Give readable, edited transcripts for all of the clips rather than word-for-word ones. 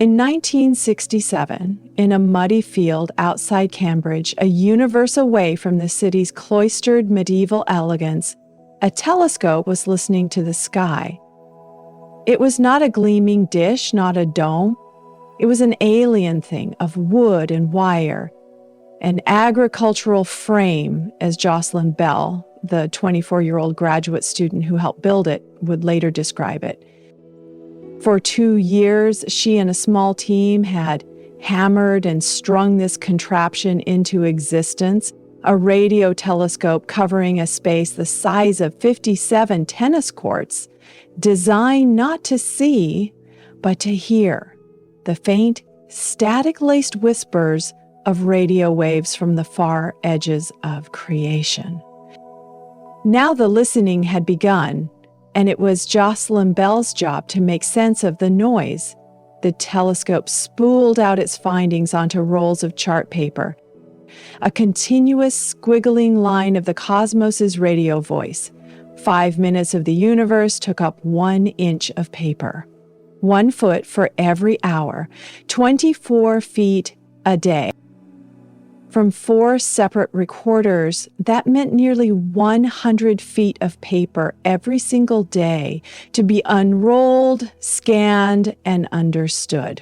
In 1967, in a muddy field outside Cambridge, a universe away from the city's cloistered medieval elegance, a telescope was listening to the sky. It was not a gleaming dish, not a dome. It was an alien thing of wood and wire, an agricultural frame, as Jocelyn Bell, the 24-year-old graduate student who helped build it, would later describe it. For 2 years, she and a small team had hammered and strung this contraption into existence, a radio telescope covering a space the size of 57 tennis courts, designed not to see, but to hear the faint, static-laced whispers of radio waves from the far edges of creation. Now the listening had begun, and it was Jocelyn Bell's job to make sense of the noise. The telescope spooled out its findings onto rolls of chart paper, a continuous squiggling line of the cosmos's radio voice. 5 minutes of the universe took up 1 inch of paper. 1 foot for every hour, 24 feet a day. From 4 separate recorders, that meant nearly 100 feet of paper every single day to be unrolled, scanned, and understood.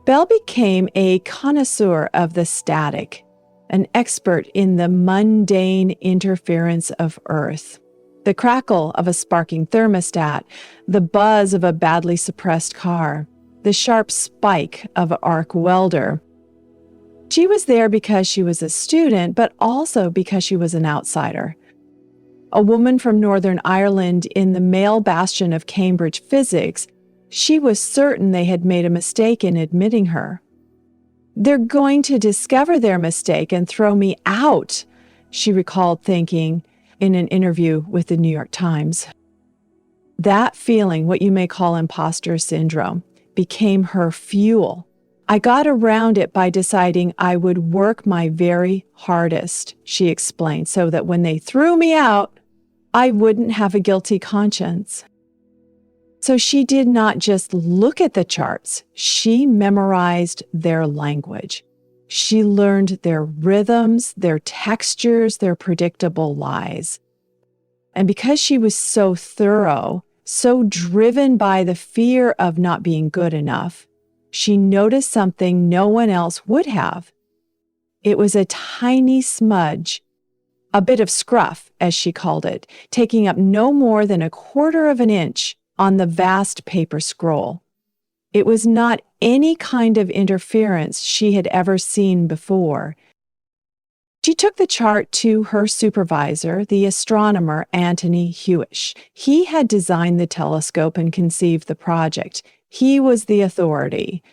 Bell became a connoisseur of the static, an expert in the mundane interference of Earth. The crackle of a sparking thermostat, the buzz of a badly suppressed car, the sharp spike of an arc welder. She was there because she was a student, but also because she was an outsider. A woman from Northern Ireland in the male bastion of Cambridge physics, she was certain they had made a mistake in admitting her. "They're going to discover their mistake and throw me out," she recalled thinking in an interview with the New York Times. That feeling, what you may call impostor syndrome, became her fuel. "I got around it by deciding I would work my very hardest," she explained, "so that when they threw me out, I wouldn't have a guilty conscience." So she did not just look at the charts, she memorized their language. She learned their rhythms, their textures, their predictable lies. And because she was so thorough, so driven by the fear of not being good enough, she noticed something no one else would have. It was a tiny smudge, a bit of scruff, as she called it, taking up no more than 1/4 of an inch on the vast paper scroll. It was not any kind of interference she had ever seen before. She took the chart to her supervisor, the astronomer Antony Hewish. He had designed the telescope and conceived the project. He was the authority.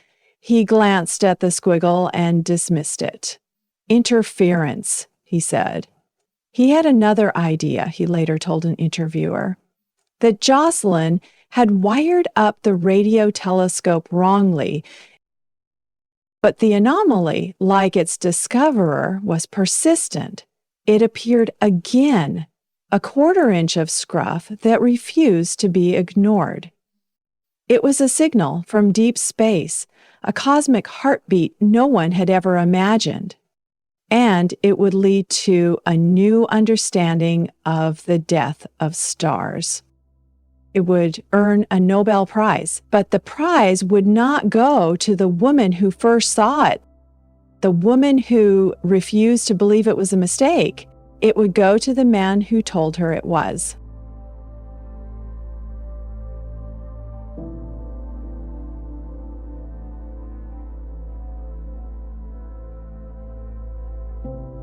He glanced at the squiggle and dismissed it. "Interference," he said. He had another idea, he later told an interviewer, that Jocelyn had wired up the radio telescope wrongly, but the anomaly, like its discoverer, was persistent. It appeared again, 1/4 inch of scruff that refused to be ignored. It was a signal from deep space, a cosmic heartbeat no one had ever imagined. And it would lead to a new understanding of the death of stars. It would earn a Nobel Prize, but the prize would not go to the woman who first saw it, the woman who refused to believe it was a mistake. It would go to the man who told her it was.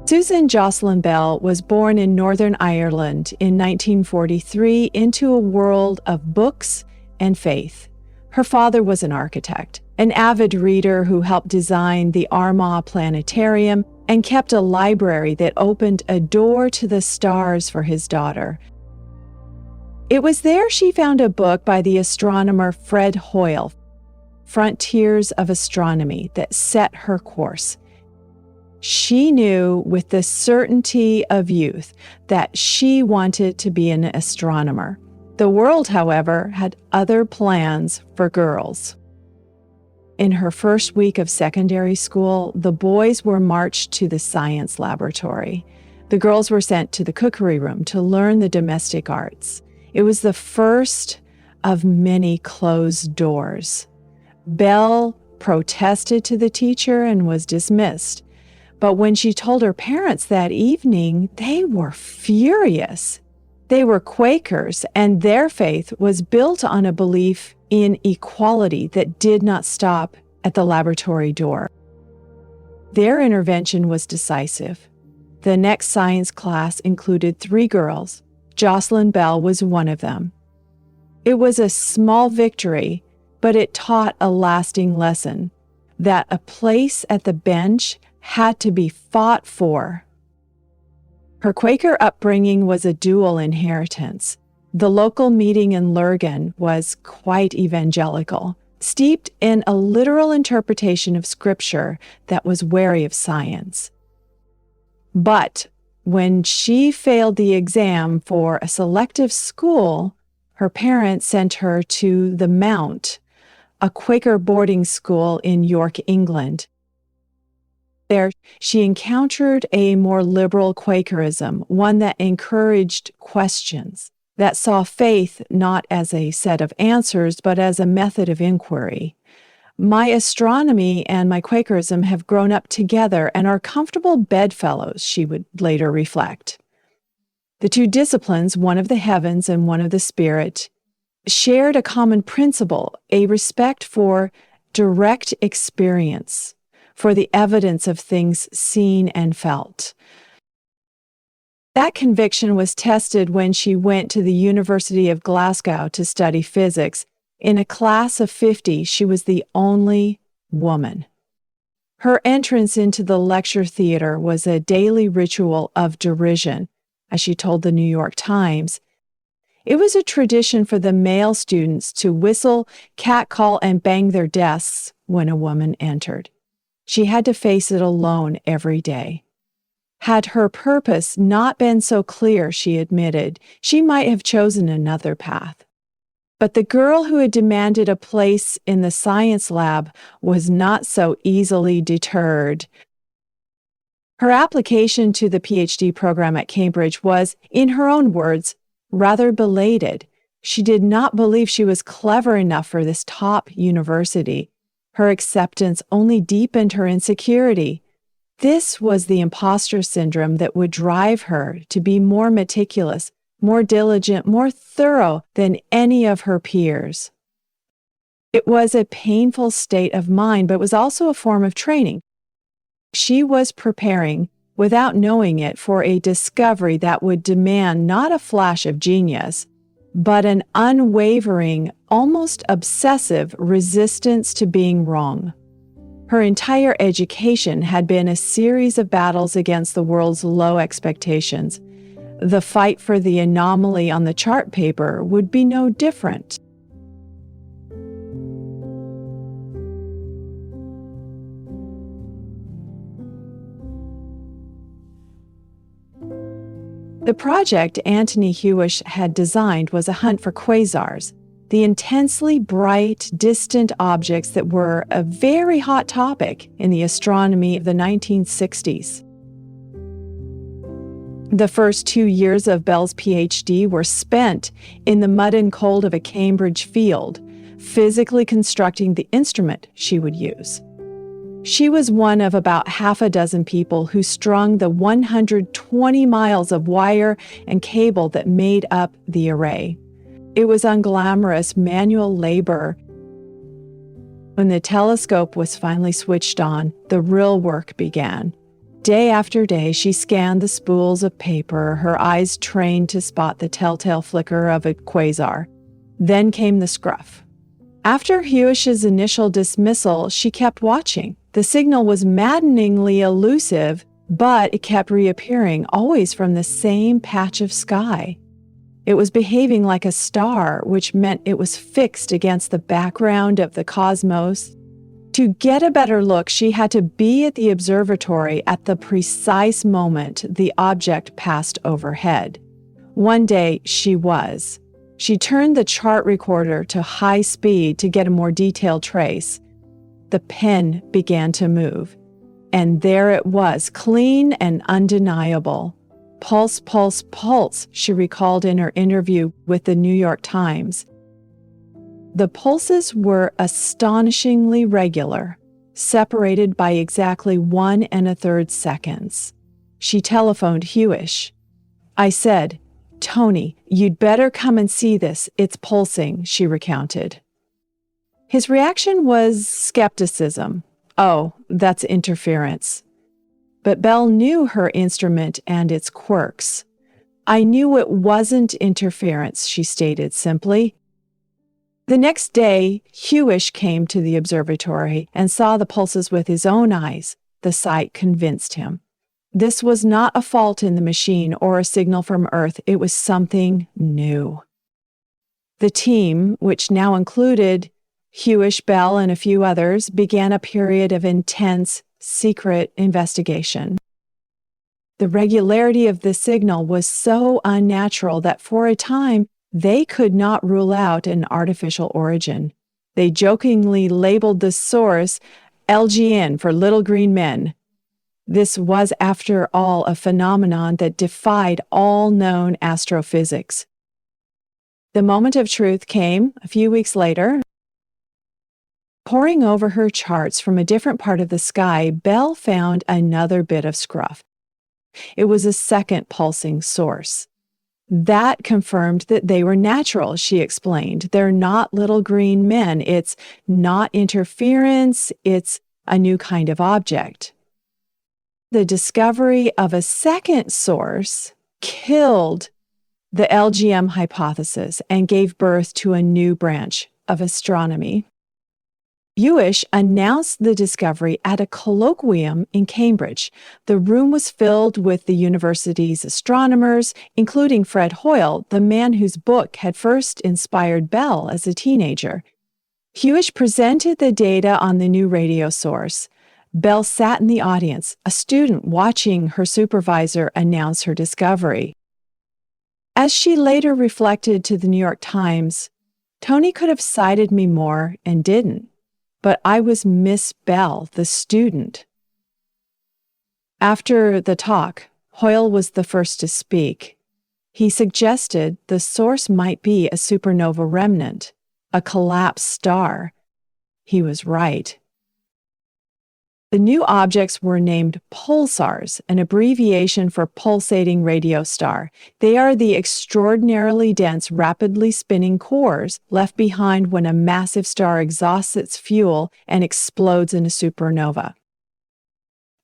Susan Jocelyn Bell was born in Northern Ireland in 1943 into a world of books and faith. Her father was an architect, an avid reader who helped design the Armagh Planetarium and kept a library that opened a door to the stars for his daughter. It was there she found a book by the astronomer Fred Hoyle, Frontiers of Astronomy, that set her course. She knew with the certainty of youth that she wanted to be an astronomer. The world, however, had other plans for girls. In her first week of secondary school, the boys were marched to the science laboratory. The girls were sent to the cookery room to learn the domestic arts. It was the first of many closed doors. Bell protested to the teacher and was dismissed. But when she told her parents that evening, they were furious. They were Quakers, and their faith was built on a belief in equality that did not stop at the laboratory door. Their intervention was decisive. The next science class included 3 girls. Jocelyn Bell was one of them. It was a small victory, but it taught a lasting lesson that a place at the bench had to be fought for. Her Quaker upbringing was a dual inheritance. The local meeting in Lurgan was quite evangelical, steeped in a literal interpretation of Scripture that was wary of science. But when she failed the exam for a selective school, her parents sent her to the Mount, a Quaker boarding school in York, England. There, she encountered a more liberal Quakerism, one that encouraged questions, that saw faith not as a set of answers, but as a method of inquiry. My astronomy and my Quakerism have grown up together and are comfortable bedfellows, she would later reflect. The 2 disciplines, one of the heavens and one of the spirit, shared a common principle, a respect for direct experience, for the evidence of things seen and felt. That conviction was tested when she went to the University of Glasgow to study physics. In a class of 50, she was the only woman. Her entrance into the lecture theater was a daily ritual of derision, as she told the New York Times. It was a tradition for the male students to whistle, catcall, and bang their desks when a woman entered. She had to face it alone every day. Had her purpose not been so clear, she admitted, she might have chosen another path. But the girl who had demanded a place in the science lab was not so easily deterred. Her application to the PhD program at Cambridge was, in her own words, rather belated. She did not believe she was clever enough for this top university. Her acceptance only deepened her insecurity. This was the impostor syndrome that would drive her to be more meticulous, more diligent, more thorough than any of her peers. It was a painful state of mind, but it was also a form of training. She was preparing, without knowing it, for a discovery that would demand not a flash of genius, but an unwavering, almost obsessive resistance to being wrong. Her entire education had been a series of battles against the world's low expectations. The fight for the anomaly on the chart paper would be no different. The project Antony Hewish had designed was a hunt for quasars, the intensely bright, distant objects that were a very hot topic in the astronomy of the 1960s. The first 2 years of Bell's PhD were spent in the mud and cold of a Cambridge field, physically constructing the instrument she would use. She was one of about half a dozen people who strung the 120 miles of wire and cable that made up the array. It was unglamorous manual labor. When the telescope was finally switched on, the real work began. Day after day, she scanned the spools of paper, her eyes trained to spot the telltale flicker of a quasar. Then came the scruff. After Hewish's initial dismissal, she kept watching. The signal was maddeningly elusive, but it kept reappearing, always from the same patch of sky. It was behaving like a star, which meant it was fixed against the background of the cosmos. To get a better look, she had to be at the observatory at the precise moment the object passed overhead. One day, she was. She turned the chart recorder to high speed to get a more detailed trace. The pen began to move. And there it was, clean and undeniable. Pulse, pulse, pulse, she recalled in her interview with the New York Times. The pulses were astonishingly regular, separated by exactly 1 1/3 seconds. She telephoned Hewish. I said, "Tony, you'd better come and see this. It's pulsing," she recounted. His reaction was skepticism. Oh, that's interference. But Bell knew her instrument and its quirks. I knew it wasn't interference, she stated simply. The next day, Hewish came to the observatory and saw the pulses with his own eyes. The sight convinced him. This was not a fault in the machine or a signal from Earth. It was something new. The team, which now included Hewish, Bell, and a few others, began a period of intense, secret investigation. The regularity of the signal was so unnatural that for a time, they could not rule out an artificial origin. They jokingly labeled the source LGN for Little Green Men. This was, after all, a phenomenon that defied all known astrophysics. The moment of truth came a few weeks later. Poring over her charts from a different part of the sky, Bell found another bit of scruff. It was a second pulsing source. That confirmed that they were natural, she explained. They're not little green men. It's not interference. It's a new kind of object. The discovery of a second source killed the LGM hypothesis and gave birth to a new branch of astronomy. Hewish announced the discovery at a colloquium in Cambridge. The room was filled with the university's astronomers, including Fred Hoyle, the man whose book had first inspired Bell as a teenager. Hewish presented the data on the new radio source. Bell sat in the audience, a student watching her supervisor announce her discovery. As she later reflected to the New York Times, Tony could have cited me more and didn't. But I was Miss Bell, the student. After the talk, Hoyle was the first to speak. He suggested the source might be a supernova remnant, a collapsed star. He was right. The new objects were named pulsars, an abbreviation for pulsating radio star. They are the extraordinarily dense, rapidly spinning cores left behind when a massive star exhausts its fuel and explodes in a supernova.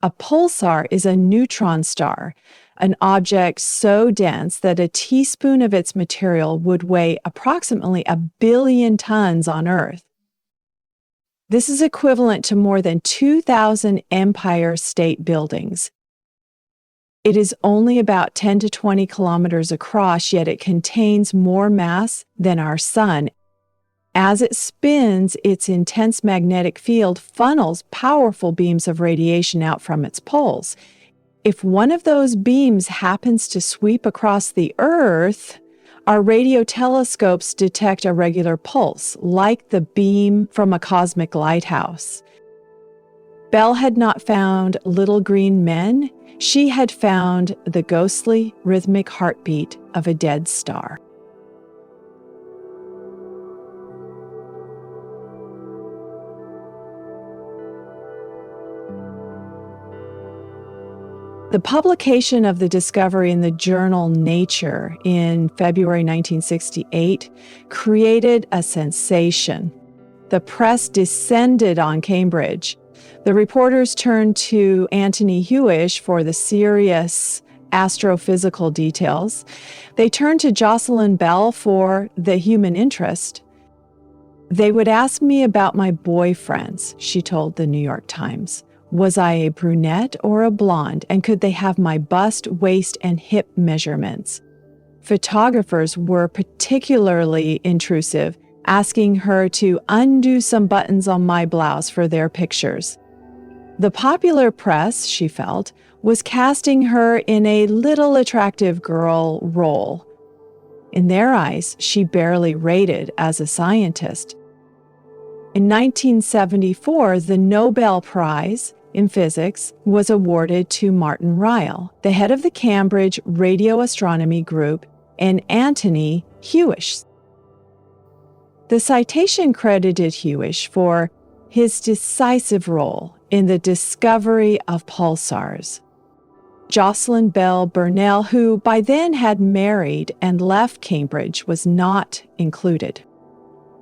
A pulsar is a neutron star, an object so dense that a teaspoon of its material would weigh approximately 1 billion tons on Earth. This is equivalent to more than 2,000 Empire State Buildings. It is only about 10 to 20 kilometers across, yet it contains more mass than our sun. As it spins, its intense magnetic field funnels powerful beams of radiation out from its poles. If one of those beams happens to sweep across the Earth, our radio telescopes detect a regular pulse, like the beam from a cosmic lighthouse. Bell had not found little green men. She had found the ghostly, rhythmic heartbeat of a dead star. The publication of the discovery in the journal Nature in February 1968 created a sensation. The press descended on Cambridge. The reporters turned to Antony Hewish for the serious astrophysical details. They turned to Jocelyn Bell for the human interest. They would ask me about my boyfriends, she told the New York Times. Was I a brunette or a blonde, and could they have my bust, waist, and hip measurements? Photographers were particularly intrusive, asking her to undo some buttons on my blouse for their pictures. The popular press, she felt, was casting her in a little attractive girl role. In their eyes, she barely rated as a scientist. In 1974, the Nobel Prize in physics was awarded to Martin Ryle, the head of the Cambridge Radio Astronomy Group, and Antony Hewish. The citation credited Hewish for his decisive role in the discovery of pulsars. Jocelyn Bell Burnell, who by then had married and left Cambridge, was not included.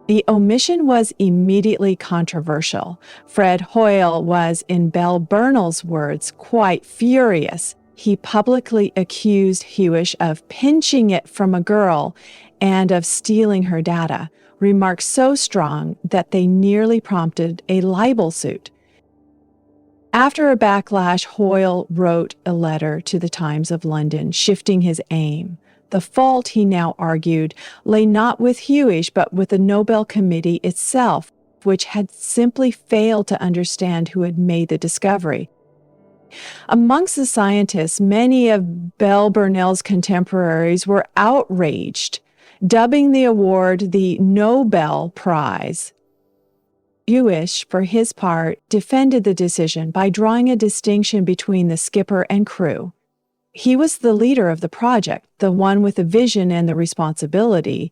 The omission was immediately controversial. Fred Hoyle was, in Bell Burnell's words, quite furious. He publicly accused Hewish of pinching it from a girl and of stealing her data, remarks so strong that they nearly prompted a libel suit. After a backlash, Hoyle wrote a letter to the Times of London, shifting his aim. The fault, he now argued, lay not with Hewish, but with the Nobel Committee itself, which had simply failed to understand who had made the discovery. Amongst the scientists, many of Bell Burnell's contemporaries were outraged, dubbing the award the Nobel Prize. Hewish, for his part, defended the decision by drawing a distinction between the skipper and crew. He was the leader of the project, the one with the vision and the responsibility.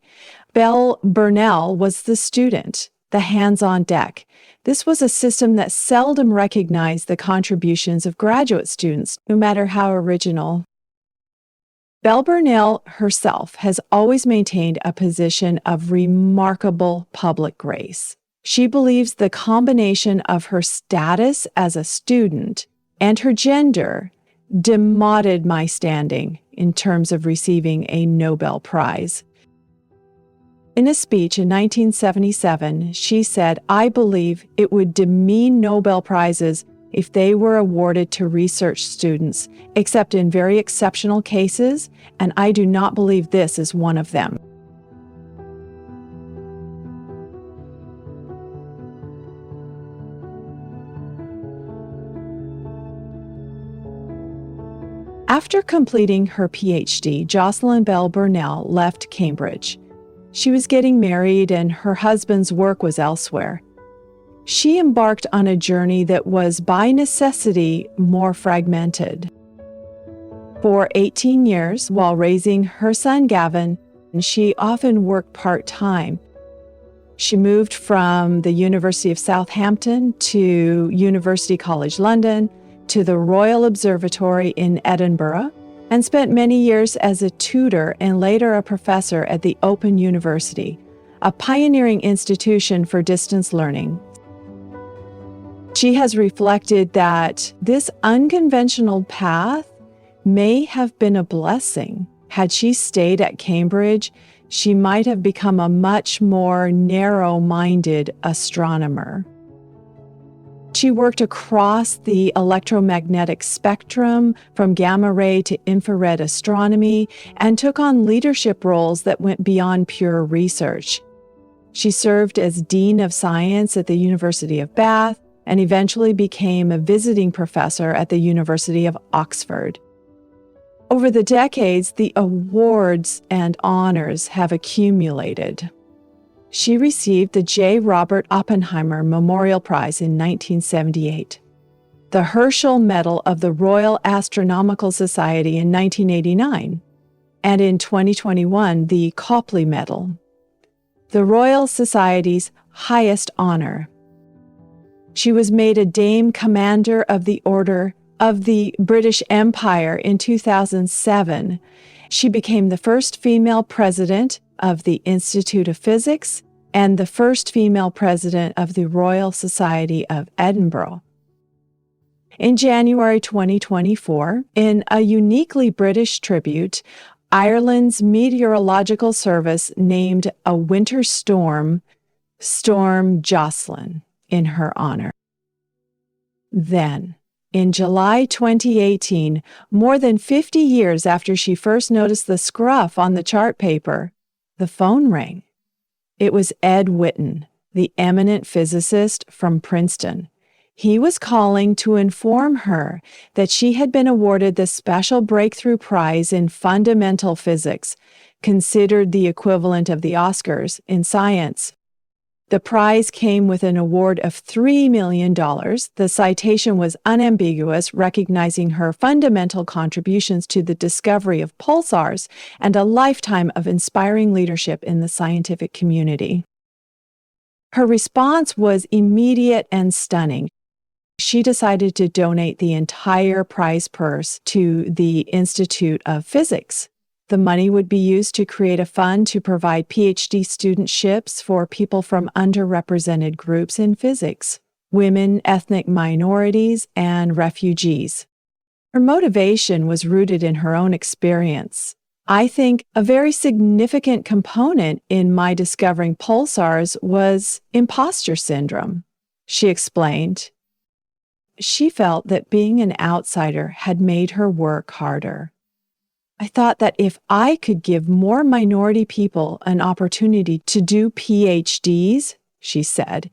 Bell Burnell was the student, the hands-on deck. This was a system that seldom recognized the contributions of graduate students, no matter how original. Bell Burnell herself has always maintained a position of remarkable public grace. She believes the combination of her status as a student and her gender demoted my standing in terms of receiving a Nobel Prize. In a speech in 1977, she said, "I believe it would demean Nobel Prizes if they were awarded to research students, except in very exceptional cases, and I do not believe this is one of them." After completing her PhD, Jocelyn Bell Burnell left Cambridge. She was getting married and her husband's work was elsewhere. She embarked on a journey that was by necessity more fragmented. For 18 years, while raising her son Gavin, she often worked part-time. She moved from the University of Southampton to University College London, to the Royal Observatory in Edinburgh, and spent many years as a tutor and later a professor at the Open University, a pioneering institution for distance learning. She has reflected that this unconventional path may have been a blessing. Had she stayed at Cambridge, she might have become a much more narrow-minded astronomer. She worked across the electromagnetic spectrum, from gamma ray to infrared astronomy, and took on leadership roles that went beyond pure research. She served as Dean of Science at the University of Bath and eventually became a visiting professor at the University of Oxford. Over the decades, the awards and honors have accumulated. She received the J. Robert Oppenheimer Memorial Prize in 1978, the Herschel Medal of the Royal Astronomical Society in 1989, and in 2021, the Copley Medal, the Royal Society's highest honor. She was made a Dame Commander of the Order of the British Empire in 2007. She became the first female president of the Institute of Physics and the first female president of the Royal Society of Edinburgh. In January 2024, in a uniquely British tribute, Ireland's Meteorological Service named a winter storm Storm Jocelyn in her honor. Then, in July 2018, more than 50 years after she first noticed the scruff on the chart paper, the phone rang. It was Ed Witten, the eminent physicist from Princeton. He was calling to inform her that she had been awarded the Special Breakthrough Prize in Fundamental Physics, considered the equivalent of the Oscars in science. The prize came with an award of $3 million. The citation was unambiguous, recognizing her fundamental contributions to the discovery of pulsars and a lifetime of inspiring leadership in the scientific community. Her response was immediate and stunning. She decided to donate the entire prize purse to the Institute of Physics. The money would be used to create a fund to provide PhD studentships for people from underrepresented groups in physics, women, ethnic minorities, and refugees. Her motivation was rooted in her own experience. I think a very significant component in my discovering pulsars was impostor syndrome, she explained. She felt that being an outsider had made her work harder. I thought that if I could give more minority people an opportunity to do PhDs, she said,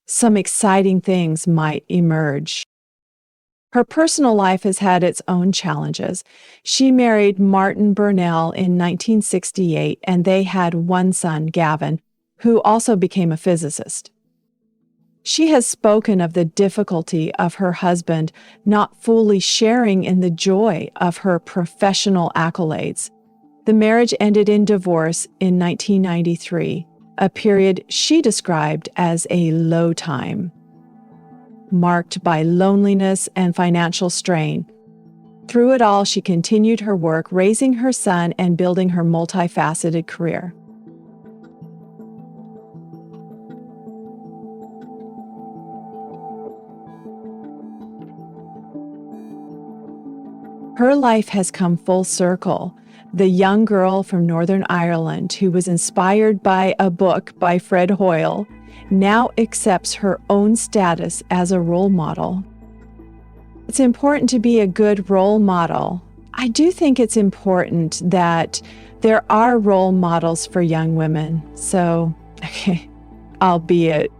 some exciting things might emerge. Her personal life has had its own challenges. She married Martin Burnell in 1968, and they had one son, Gavin, who also became a physicist. She has spoken of the difficulty of her husband not fully sharing in the joy of her professional accolades. The marriage ended in divorce in 1993, a period she described as a low time, marked by loneliness and financial strain. Through it all, she continued her work, raising her son and building her multifaceted career. Her life has come full circle. The young girl from Northern Ireland who was inspired by a book by Fred Hoyle now accepts her own status as a role model. It's important to be a good role model. I do think it's important that there are role models for young women. So, albeit